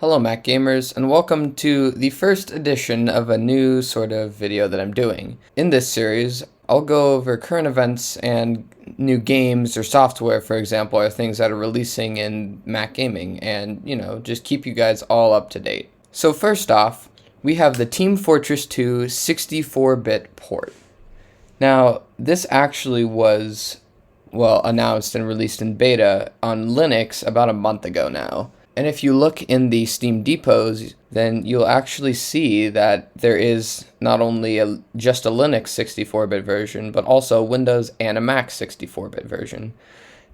Hello Mac gamers, and welcome to the first edition of a new sort of video that I'm doing. In this series, I'll go over current events and new games or software, for example, or things that are releasing in Mac gaming, and, just keep you guys all up to date. So first off, we have the Team Fortress 2 64-bit port. Now, this actually was, announced and released in beta on Linux about a month ago now. And if you look in the Steam depots, then you'll actually see that there is not only just a Linux 64-bit version, but also Windows and a Mac 64-bit version.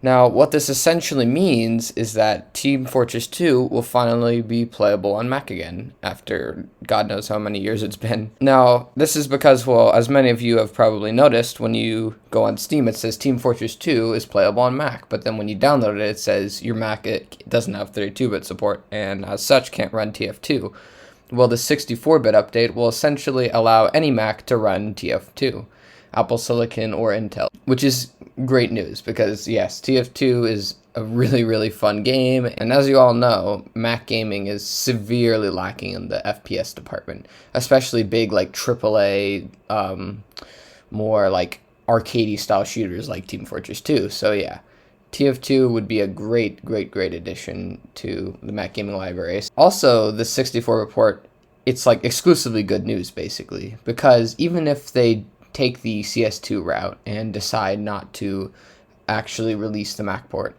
Now, what this essentially means is that Team Fortress 2 will finally be playable on Mac again, after God knows how many years it's been. Now, this is because, as many of you have probably noticed, when you go on Steam, it says Team Fortress 2 is playable on Mac, but then when you download it, it says your Mac it doesn't have 32-bit support, and as such can't run TF2. Well, the 64-bit update will essentially allow any Mac to run TF2. Apple Silicon or Intel, which is great news because yes, TF2 is a really, really fun game, and as you all know, Mac gaming is severely lacking in the FPS department, especially big like AAA, more like arcadey style shooters like Team Fortress 2. So yeah, TF2 would be a great addition to the Mac gaming library. Also, the 64 report, it's like exclusively good news basically, because even if they take the CS2 route and decide not to actually release the Mac port,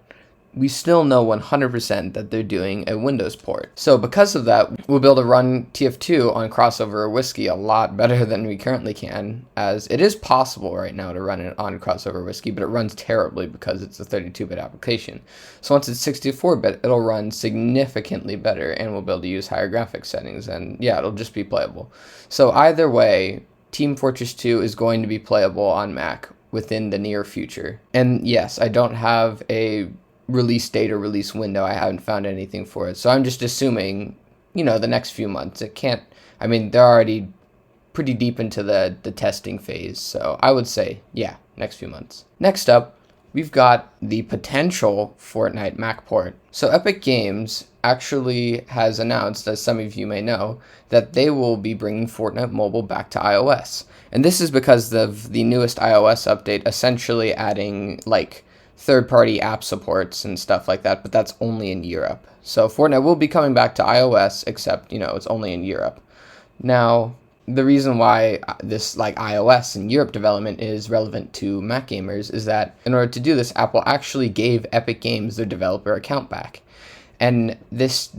we still know 100% that they're doing a Windows port. So because of that, we'll be able to run TF2 on Crossover or Whiskey a lot better than we currently can, as it is possible right now to run it on Crossover Whiskey, but it runs terribly because it's a 32-bit application. So once it's 64-bit, it'll run significantly better, and we'll be able to use higher graphics settings, and yeah, it'll just be playable. So either way, Team Fortress 2 is going to be playable on Mac within the near future. And yes, I don't have a release date or release window. I haven't found anything for it. So I'm just assuming, the next few months. It can't, they're already pretty deep into the testing phase. So I would say, yeah, next few months. Next up, we've got the potential Fortnite Mac port. So Epic Games actually has announced, as some of you may know, that they will be bringing Fortnite Mobile back to iOS. And this is because of the newest iOS update essentially adding like third-party app supports and stuff like that, but that's only in Europe. So Fortnite will be coming back to iOS, except, it's only in Europe. Now, the reason why this like iOS and Europe development is relevant to Mac gamers is that in order to do this, Apple actually gave Epic Games their developer account back. And this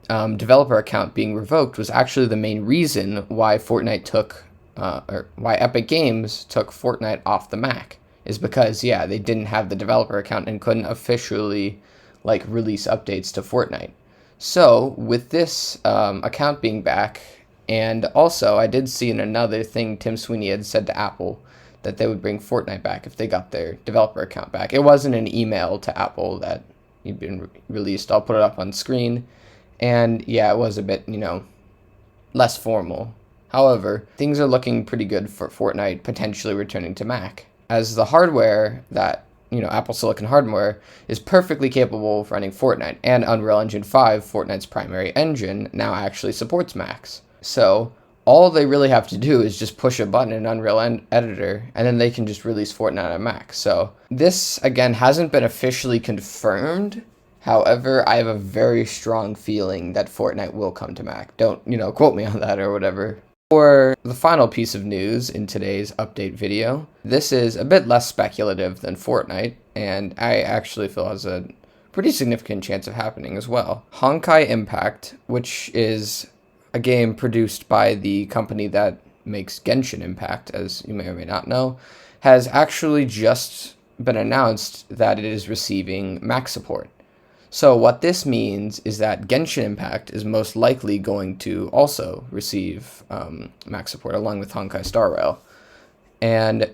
developer account being revoked was actually the main reason why why Epic Games took Fortnite off the Mac, is because, yeah, they didn't have the developer account and couldn't officially like release updates to Fortnite. So with this account being back, and also I did see in another thing Tim Sweeney had said to Apple that they would bring Fortnite back if they got their developer account back. It wasn't an email to Apple that had been released. I'll put it up on screen. And yeah, it was a bit, less formal. However, things are looking pretty good for Fortnite potentially returning to Mac, as the hardware that, Apple Silicon hardware is perfectly capable of running Fortnite, and Unreal Engine 5, Fortnite's primary engine, now actually supports Macs. So all they really have to do is just push a button in Unreal Editor, and then they can just release Fortnite on Mac. So this, again, hasn't been officially confirmed. However, I have a very strong feeling that Fortnite will come to Mac. Don't, quote me on that or whatever. For the final piece of news in today's update video, this is a bit less speculative than Fortnite, and I actually feel has a pretty significant chance of happening as well. Honkai Impact, which is a game produced by the company that makes Genshin Impact, as you may or may not know, has actually just been announced that it is receiving Mac support. So what this means is that Genshin Impact is most likely going to also receive Mac support along with Honkai Star Rail. And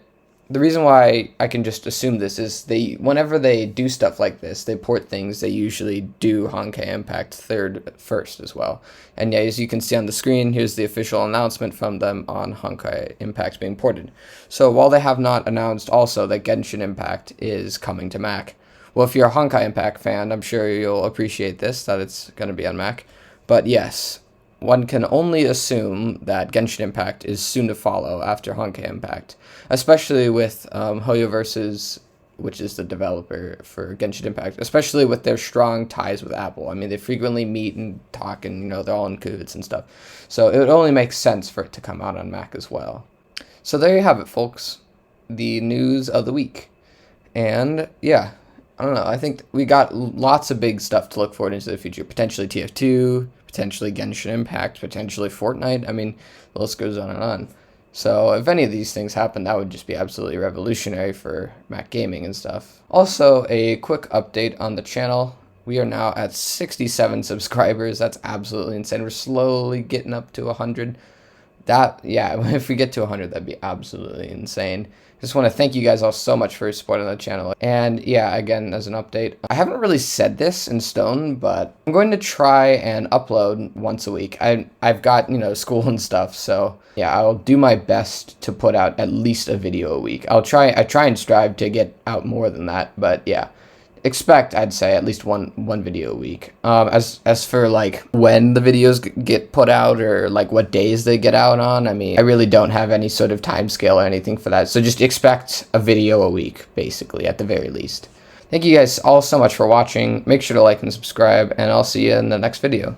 the reason why I can just assume this is whenever they do stuff like this, they port things, they usually do Honkai Impact first as well. And yeah, as you can see on the screen, here's the official announcement from them on Honkai Impact being ported. So while they have not announced also that Genshin Impact is coming to Mac, well, if you're a Honkai Impact fan, I'm sure you'll appreciate this, that it's going to be on Mac. But yes, one can only assume that Genshin Impact is soon to follow after Honkai Impact, especially with HoYoverse's, which is the developer for Genshin Impact, especially with their strong ties with Apple. I mean, they frequently meet and talk, and they're all in cahoots and stuff. So it would only make sense for it to come out on Mac as well. So there you have it, folks. The news of the week. And yeah, I don't know. I think we got lots of big stuff to look forward into the future. Potentially TF2, potentially Genshin Impact, potentially Fortnite. I mean, the list goes on and on. So if any of these things happen, that would just be absolutely revolutionary for Mac gaming and stuff. Also, a quick update on the channel. We are now at 67 subscribers. That's absolutely insane. We're slowly getting up to 100. Yeah, if we get to 100, that'd be absolutely insane. Just want to thank you guys all so much for your support on the channel. And yeah, again, as an update, I haven't really said this in stone, but I'm going to try and upload once a week. I've got, school and stuff, so yeah, I'll do my best to put out at least a video a week. I try and strive to get out more than that, but yeah. Expect, I'd say, at least one video a week. As for like when the videos get put out or like what days they get out on, I mean, I really don't have any sort of time scale or anything for that. So just expect a video a week, basically, at the very least. Thank you guys all so much for watching. Make sure to like and subscribe, and I'll see you in the next video.